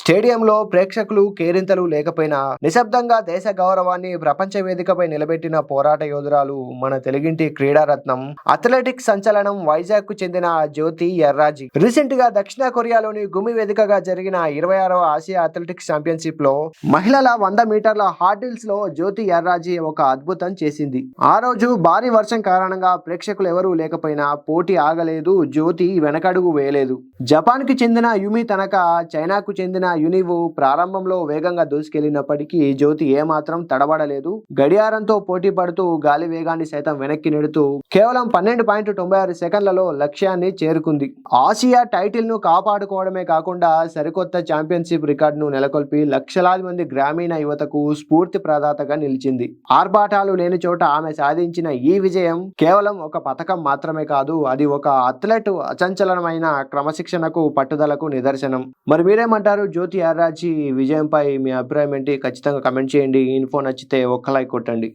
స్టేడియంలో ప్రేక్షకులు కేరింతలు లేకపోయినా నిశ్శబ్దంగా దేశ గౌరవాన్ని ప్రపంచ వేదికపై నిలబెట్టిన పోరాట యోధురాలు మన తెలుగింటి క్రీడారత్నం అథ్లెటిక్స్ సంచలనం వైజాగ్ కు చెందిన జ్యోతి ఎర్రాజీ. రీసెంట్ గా దక్షిణ కొరియాలోని గుమి వేదికగా జరిగిన 26వ ఆసియా అథ్లెటిక్స్ ఛాంపియన్షిప్ లో మహిళల 100 మీటర్ల హార్డిల్స్ లో జ్యోతి ఎర్రాజీ ఒక అద్భుతం చేసింది. ఆ రోజు భారీ వర్షం కారణంగా ప్రేక్షకులు ఎవరూ లేకపోయినా పోటీ ఆగలేదు. జ్యోతి వెనకడుగు వేయలేదు. జపాన్ కి చెందిన యుమి తనక, చైనాకు చెందిన యునివు ప్రారంభంలో వేగంగా దూసుకెళ్లినప్పటికీ జ్యోతి ఏమాత్రం తడబడలేదు. గడియారంతో పోటీ పడుతూ గాలి వేగాన్ని సైతం వెనక్కి నెడుతూ కేవలం 12.96 సెకండ్లలో లక్ష్యాన్ని చేరుకుంది. ఆసియా టైటిల్ ను కాపాడుకోవడమే కాకుండా సరికొత్త ఛాంపియన్షిప్ రికార్డును నెలకొల్పి లక్షలాది మంది గ్రామీణ యువతకు స్ఫూర్తి ప్రదాతగా నిలిచింది. ఆర్భాటాలు లేని చోట ఆమె సాధించిన ఈ విజయం కేవలం ఒక పథకం మాత్రమే కాదు, అది ఒక అథ్లెట్ అచంచలమైన క్రమశిక్షణకు, పట్టుదలకు నిదర్శనం. మరి మీరేమంటారు? జ్యోతి ఎర్రాజీ విజయంపై మీ అభిప్రాయం ఏంటి? ఖచ్చితంగా కమెంట్ చేయండి. ఇన్ఫో నచ్చితే ఒక్క లైక్ కొట్టండి.